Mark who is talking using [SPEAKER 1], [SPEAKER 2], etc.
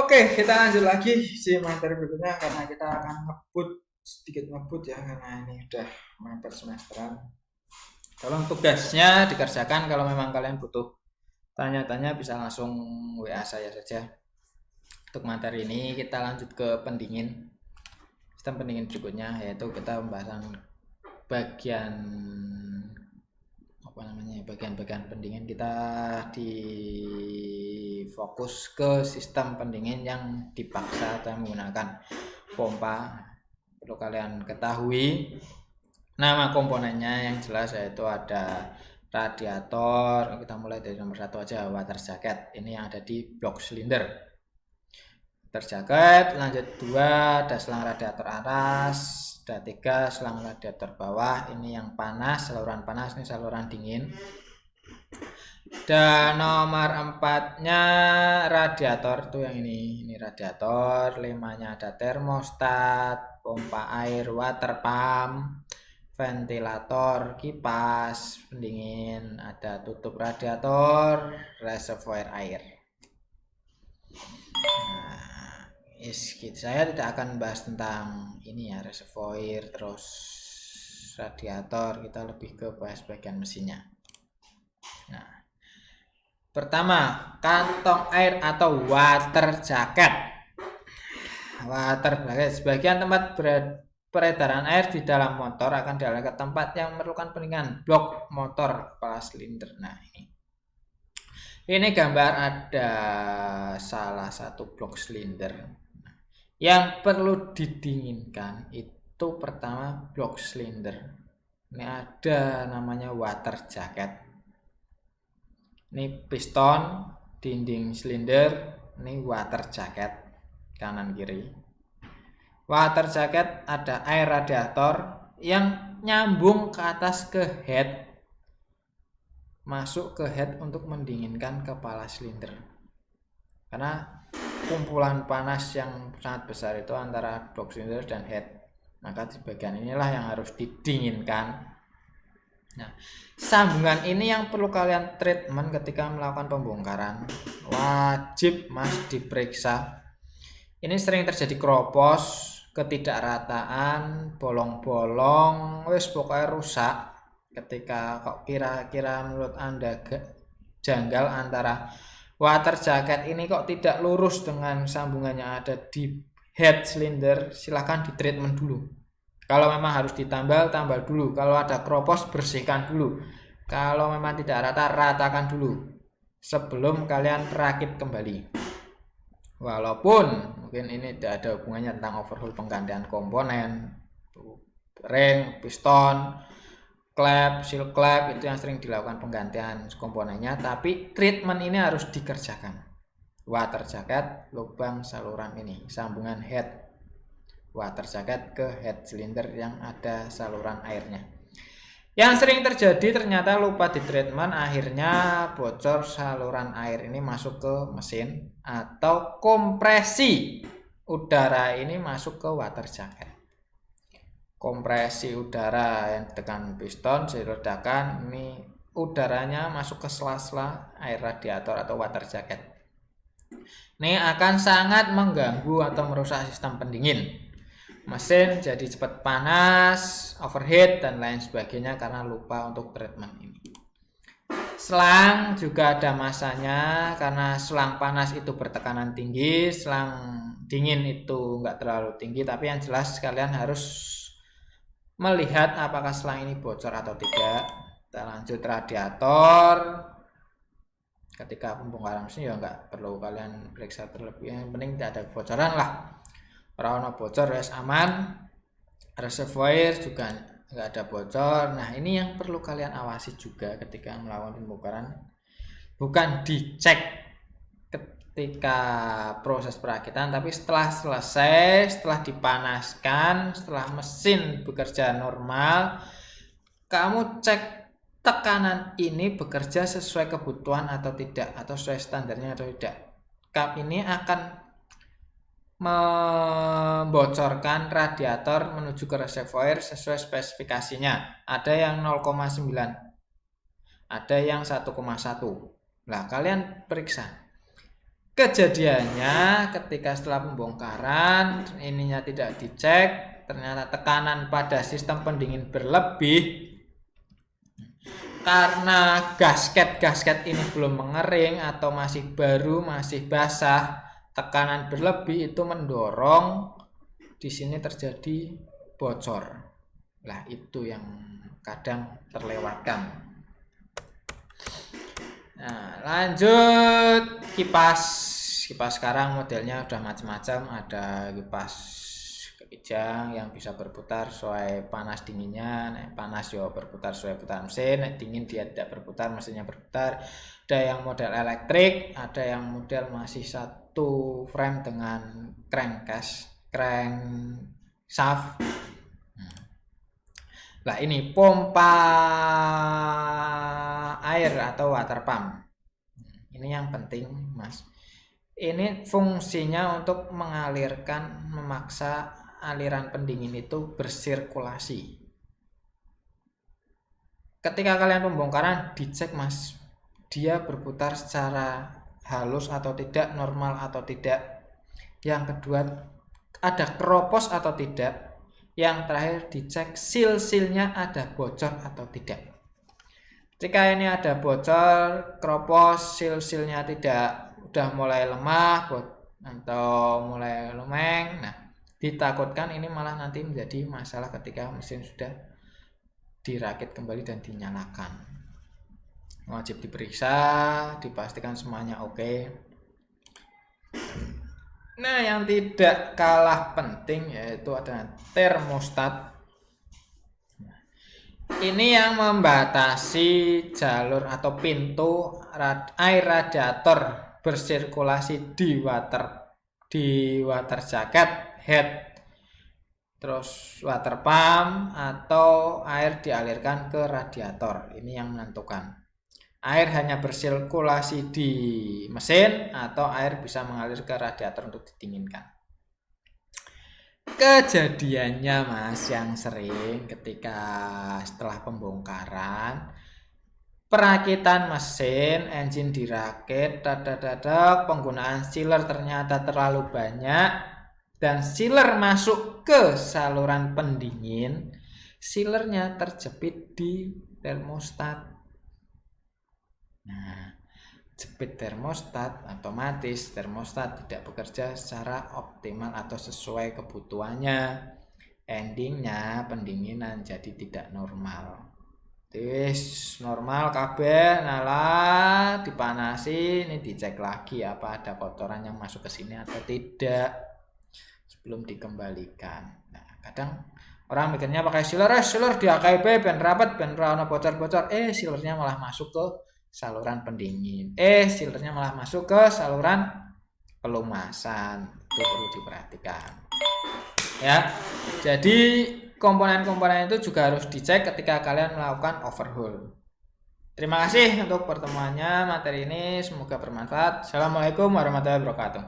[SPEAKER 1] Oke, kita lanjut lagi si materi berikutnya karena kita akan sedikit ngebut ya karena ini udah mepet semesteran. Tolong tugasnya dikerjakan, kalau memang kalian butuh tanya-tanya bisa langsung WA saya saja. Untuk materi ini kita lanjut ke pendingin. Sistem pendingin berikutnya yaitu kita pembahasan bagian bagian-bagian pendingin. Kita difokus ke sistem pendingin yang dipaksa atau menggunakan pompa. Perlu kalian ketahui nama komponennya yang jelas, yaitu ada radiator. Kita mulai dari nomor 1 aja, water jacket. Ini yang ada di blok silinder. Water jacket, lanjut 2 ada selang radiator atas, ada 3 selang radiator bawah. Ini yang panas, saluran panas, ini saluran dingin. Dan nomor 4-nya radiator tuh yang ini radiator. 5-nya ada termostat, pompa air, water pump, ventilator, kipas pendingin, ada tutup radiator, reservoir air. Nah, saya tidak akan bahas tentang ini ya, reservoir terus radiator. Kita lebih ke bahas bagian mesinnya. Nah, pertama, kantong air atau water jacket. Water jacket, sebagian tempat peredaran air di dalam motor akan dialihkan ke tempat yang memerlukan pendinginan, blok motor kepala silinder. Nah, ini gambar ada salah satu blok silinder. Yang perlu didinginkan itu pertama blok silinder. Ini ada namanya water jacket. Ini piston, dinding silinder, ini water jacket kanan kiri. Water jacket ada air radiator yang nyambung ke atas ke head, masuk ke head untuk mendinginkan kepala silinder. Karena kumpulan panas yang sangat besar itu antara blok silinder dan head, maka di bagian inilah yang harus didinginkan. Nah, sambungan ini yang perlu kalian treatment ketika melakukan pembongkaran. Wajib diperiksa. Ini sering terjadi kropos, ketidakrataan, bolong-bolong, pokoknya rusak. Ketika kok kira-kira menurut Anda janggal antara water jacket ini kok tidak lurus dengan sambungannya ada di head silinder, silahkan di treatment dulu. Kalau memang harus ditambal, tambal dulu. Kalau ada kropos, bersihkan dulu. Kalau memang tidak rata, ratakan dulu sebelum kalian rakit kembali. Walaupun mungkin ini tidak ada hubungannya tentang overhaul, penggantian komponen, ring, piston, klep, seal klep, itu yang sering dilakukan penggantian komponennya, tapi treatment ini harus dikerjakan. Water jacket, lubang saluran ini, sambungan head water jacket ke head silinder yang ada saluran airnya. Yang sering terjadi ternyata lupa di treatment, akhirnya bocor saluran air ini masuk ke mesin, atau kompresi udara ini masuk ke water jacket. Kompresi udara yang ditekan piston, diledakan, ini udaranya masuk ke sela-sela air radiator atau water jacket. Ini akan sangat mengganggu atau merusak sistem pendingin. Mesin jadi cepat panas, overheat, dan lain sebagainya karena lupa untuk treatment ini. Selang juga ada masanya, karena selang panas itu bertekanan tinggi, selang dingin itu enggak terlalu tinggi, tapi yang jelas kalian harus melihat apakah selang ini bocor atau tidak. Kita lanjut radiator. Ketika pembongkaran mesin ya enggak perlu kalian periksa terlebih, yang penting tidak ada kebocoran lah. Orang bocor ya aman. Reservoir juga nggak ada bocor. Nah, ini yang perlu kalian awasi juga ketika melakukan pembongkaran. Bukan dicek ketika proses perakitan, tapi setelah selesai, setelah dipanaskan, setelah mesin bekerja normal, kamu cek tekanan ini bekerja sesuai kebutuhan atau tidak, atau sesuai standarnya atau tidak. Kap ini akan membocorkan radiator menuju ke reservoir sesuai spesifikasinya. Ada yang 0,9, ada yang 1,1. Nah, kalian periksa Kejadiannya ketika setelah pembongkaran ininya tidak dicek, ternyata tekanan pada sistem pendingin berlebih karena gasket ini belum mengering atau masih baru, masih basah. Tekanan berlebih itu mendorong di sini terjadi bocor. Lah itu yang kadang terlewatkan. Nah, lanjut kipas sekarang modelnya udah macam-macam, ada kipas kejang yang bisa berputar sesuai panas dinginnya. Nah, panas yo berputar sesuai putaran mesin, nah, dingin dia tidak berputar, mesinnya berputar. Ada yang model elektrik, ada yang model masih satu frame dengan crankshaft. Nah, ini pompa air atau water pump. Ini yang penting, Mas. Ini fungsinya untuk mengalirkan, memaksa aliran pendingin itu bersirkulasi. Ketika kalian pembongkaran, dicek, Mas, dia berputar secara halus atau tidak, normal atau tidak. Yang kedua, ada keropos atau tidak. Yang terakhir, dicek seal-sealnya ada bocor atau tidak. Jika ini ada bocor, keropos, seal-sealnya tidak, udah mulai lemah atau mulai lumeng, nah ditakutkan ini malah nanti menjadi masalah ketika mesin sudah dirakit kembali dan dinyalakan. Wajib diperiksa, dipastikan semuanya oke. Nah, yang tidak kalah penting yaitu ada termostat. Ini yang membatasi jalur atau pintu air radiator bersirkulasi di water jacket head, terus water pump atau air dialirkan ke radiator. Ini yang menentukan air hanya bersirkulasi di mesin atau air bisa mengalir ke radiator untuk didinginkan. Kejadiannya, Mas, yang sering ketika setelah pembongkaran perakitan mesin, engine dirakit, penggunaan sealer ternyata terlalu banyak dan sealer masuk ke saluran pendingin, sealernya terjepit di termostat. Nah, jepit termostat, otomatis termostat tidak bekerja secara optimal atau sesuai kebutuhannya. Endingnya pendinginan jadi tidak normal. Terus normal kabeh nyala, dipanasi, ini dicek lagi apa ada kotoran yang masuk ke sini atau tidak sebelum dikembalikan. Nah, kadang orang mikirnya pakai sealer di AKP ben rapat ben ora ono bocor-bocor, sealernya malah masuk ke saluran pendingin. Sealernya malah masuk ke saluran pelumasan. Itu perlu diperhatikan. Ya. Jadi komponen-komponen itu juga harus dicek ketika kalian melakukan overhaul. Terima kasih untuk pertemuannya materi ini, semoga bermanfaat. Assalamualaikum warahmatullahi wabarakatuh.